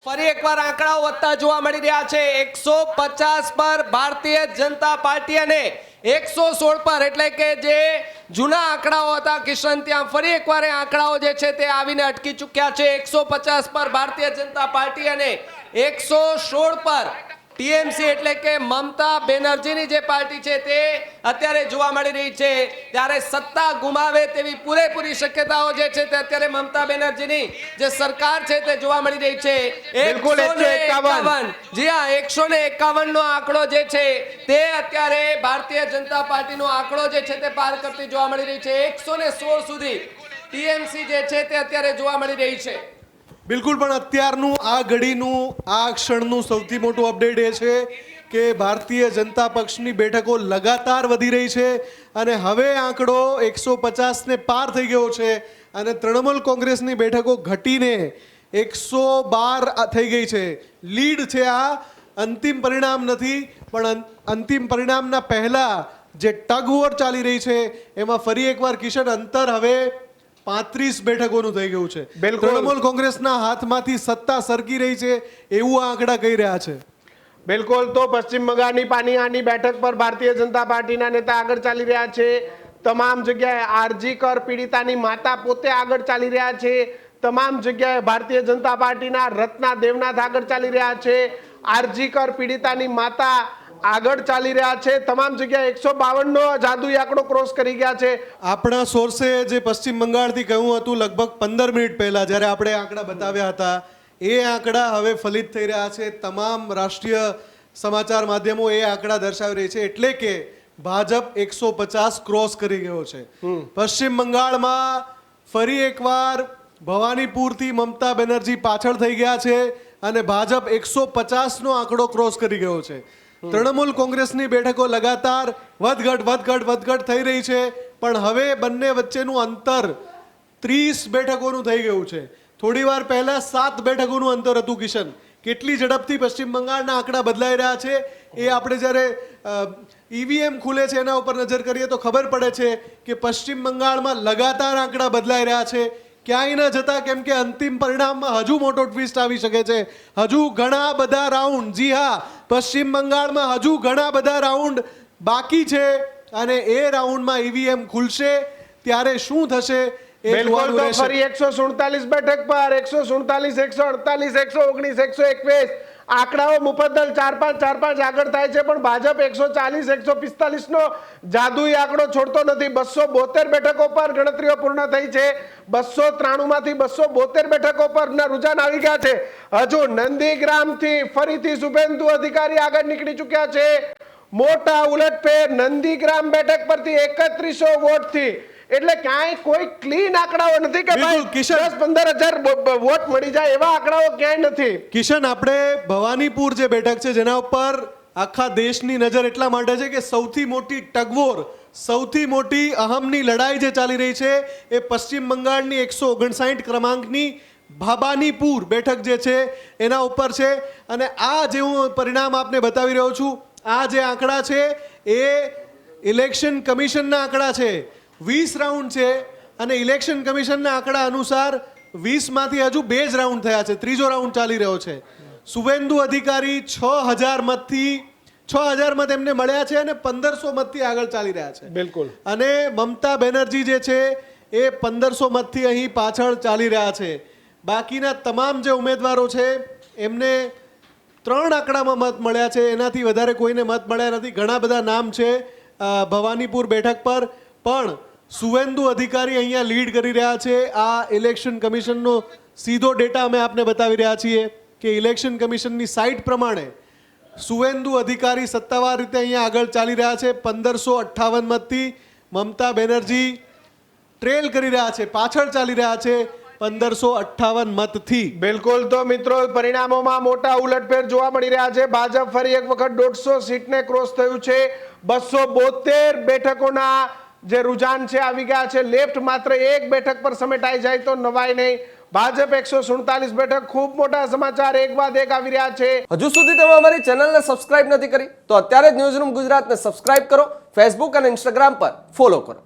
ફરી એકવાર આંકડાઓ વધતા જોવા મળી રહ્યા છે। 150 પર ભારતીય જનતા પાર્ટી અને 116 પર, એટલે કે જે જૂના આંકડાઓ હતા કિશન, ત્યાં ફરી એકવાર આંકડાઓ જે છે તે આવીને અટકી ચૂક્યા છે। 150 પર ભારતીય જનતા પાર્ટી અને 116 પર ટીએમસી એટલે કે મમતા બેનર્જીની જે પાર્ટી છે તે અત્યારે જોવા મળી રહી છે। ત્યારે સત્તા ગુમાવે તેવી પૂરેપૂરી શક્યતાઓ જે છે તે અત્યારે મમતા બેનર્જીની જે સરકાર છે તે જોવા મળી રહી છે। 151, જી હા, 151 નો આંકડો જે છે તે અત્યારે ભારતીય જનતા પાર્ટીનો આંકડો જે છે તે પાર કરતી જોવા મળી રહી છે। 116 સુધી ટીએમસી જે છે તે અત્યારે જોવા મળી રહી છે। બિલકુલ, પણ અત્યારનું આ ઘડીનું આ ક્ષણનું સૌથી મોટું અપડેટ એ છે કે ભારતીય જનતા પક્ષની બેઠકો લગાતાર વધી રહી છે અને હવે આંકડો 150 ને પાર થઈ ગયો છે અને તૃણમૂલ કોંગ્રેસની બેઠકો ઘટીને 112 થઈ ગઈ છે। લીડ છે, આ અંતિમ પરિણામ નથી, પણ અંતિમ પરિણામના પહેલા જે ટગ વોર ચાલી રહી છે એમાં ફરી એકવાર કિશન અંતર હવે 35 બેઠકોનું થઈ ગયું છે। તૃણમૂલ કોંગ્રેસના હાથમાંથી સત્તા સરકી રહી છે એવું આંકડા કહી રહ્યા છે। બિલકુલ, તો પશ્ચિમ બંગાળની પાનીહાની બેઠક પર ભારતીય જનતા પાર્ટીના નેતા આગળ ચાલી રહ્યા છે। તમામ જગ્યાએ આરજી કર પીડિતાની માતા પોતે આગળ ચાલી રહ્યા છે। તમામ જગ્યાએ ભારતીય જનતા પાર્ટીના રત્ના દેવનાથ આગળ ચાલી રહ્યા છે। આરજી કર પીડિતાની માતા આગળ ચાલી રહ્યા છે। તમામ જગ્યાએ 152 નો જાદુઈ આંકડો ક્રોસ કરી ગયા છે। આપણા સોર્સે જે પશ્ચિમ બંગાળથી કહ્યું હતું લગભગ 15 મિનિટ પહેલા જ્યારે આપણે આંકડા બતાવ્યા હતા, એ આંકડા હવે ફલિત થઈ રહ્યા છે। તમામ રાષ્ટ્રીય સમાચાર માધ્યમો એ આંકડા દર્શાવી રહી છે, એટલે કે ભાજપ 150 ક્રોસ કરી ગયો છે। પશ્ચિમ બંગાળમાં ફરી એકવાર ભવાનીપુરથી મમતા બેનર્જી પાછળ થઈ ગયા છે અને ભાજપ 150 નો આંકડો ક્રોસ કરી ગયો છે। તૃણમૂલ કોંગ્રેસની બેઠકો લગાતાર વધઘટ થઈ રહી છે, પણ હવે બંને વચ્ચેનું અંતર 30 બેઠકોનું થઈ ગયું છે। થોડી વાર પહેલા 7 બેઠકોનું અંતર હતું કિશન। કેટલી ઝડપથી પશ્ચિમ બંગાળના આંકડા બદલાઈ રહ્યા છે એ આપણે જ્યારે ઈવીએમ ખુલે છે એના ઉપર નજર કરીએ તો ખબર પડે છે કે પશ્ચિમ બંગાળમાં લગાતાર આંકડા બદલાઈ રહ્યા છે, ક્યાંય ન જતા, કેમ કે અંતિમ પરિણામમાં હજુ મોટો ટ્વિસ્ટ આવી શકે છે। હજુ ઘણા બધા રાઉન્ડ, જી હા, પશ્ચિમ બંગાળમાં હજુ ઘણા બધા રાઉન્ડ બાકી છે અને એ રાઉન્ડમાં ઈવીએમ ખુલશે ત્યારે શું થશે એ બિલકુલ, તો ફરી 147 બેઠક પર 147, 148, 119, 121 આંકડાઓ મુફદ્દલ 4-5 આગળ થાય છે, પણ ભાજપ 140, 145 નો જાદુઈ આંકડો છોડતો નથી। 272 બેઠકો પર ગણતરીઓ પૂર્ણ થઈ છે। 293 માંથી 272 બેઠકો પર રુઝાન આવી ગયા છે। હજુ નંદીગ્રામથી ફરીથી શુભેન્દુ અધિકારી આગળ નીકળી ચૂક્યા છે। મોટા ઉલટફેર નંદીગ્રામ બેઠક પરથી 3100 વોટથી, એટલે ક્યાંય કોઈ ક્લીન આંકડાઓ નથી કે ભાઈ 10-15 હજાર વોટ મળી જાય એવા આંકડાઓ ક્યાંય નથી। કિશન, આપણે ભવાનીપુર જે બેઠક છે જેના ઉપર આખા દેશની નજર એટલા માટે છે કે સૌથી મોટી ટગવોર, સૌથી મોટી અહમની લડાઈ જે ચાલી રહી છે એ પશ્ચિમ બંગાળની 159 ક્રમાંકની ભવાનીપુર બેઠક જે છે એના ઉપર છે। અને આ જે હું પરિણામ આપને બતાવી રહ્યો છું, આ જે આંકડા છે એ ઇલેક્શન કમિશનના આંકડા છે। 20 રાઉન્ડ છે અને ઇલેક્શન કમિશનના આંકડા અનુસાર 20 માંથી હજુ 2 જ રાઉન્ડ થયા છે, ત્રીજો રાઉન્ડ ચાલી રહ્યો છે। શુભેન્દુ અધિકારી 6000 મત એમને મળ્યા છે અને 1500 મતથી આગળ ચાલી રહ્યા છે। બિલકુલ, અને મમતા બેનર્જી જે છે એ 1500 મતથી અહીં પાછળ ચાલી રહ્યા છે। બાકીના તમામ જે ઉમેદવારો છે એમને 3 આંકડામાં મત મળ્યા છે, એનાથી વધારે કોઈને મત મળ્યા નથી। ઘણા બધા નામ છે ભવાનીપુર બેઠક પર, પણ શુભેન્દુ અધિકારી અહીંયા લીડ કરી રહ્યા છે। આ ઇલેક્શન કમિશનનો સીધો ડેટા અમે આપને બતાવી રહ્યા છીએ કે ઇલેક્શન કમિશનની સાઇટ પ્રમાણે શુભેન્દુ અધિકારી સત્તાવાર રીતે અહીંયા આગળ ચાલી રહ્યા છે 1558 મતથી। મમતા બેનર્જી ટ્રેલ કરી રહ્યા છે, પાછળ ચાલી રહ્યા છે 1558 મતથી। બિલકુલ, તો મિત્રો પરિણામોમાં મોટા ઉલટફેર જોવા મળી રહ્યા છે। ભાજપ ફરી એક વખત 150 સીટને ક્રોસ થયું છે। 272 બેઠકોના જે રુઝાન છે આવી ગયા છે। લેફ્ટ માત્ર 1 બેઠક પર સમેટાઈ જાય તો નવાય નહીં। ભાજપ 147 બેઠક, ખૂબ મોટા સમાચાર એક બાદ એક આવી રહ્યા છે। હજુ સુધી તમે અમારી ચેનલને સબસ્ક્રાઇબ નથી કરી તો અત્યારે જ ન્યૂઝરૂમ ગુજરાતને સબસ્ક્રાઇબ કરો, ફેસબુક અને ઇન્સ્ટાગ્રામ પર ફોલો કરો।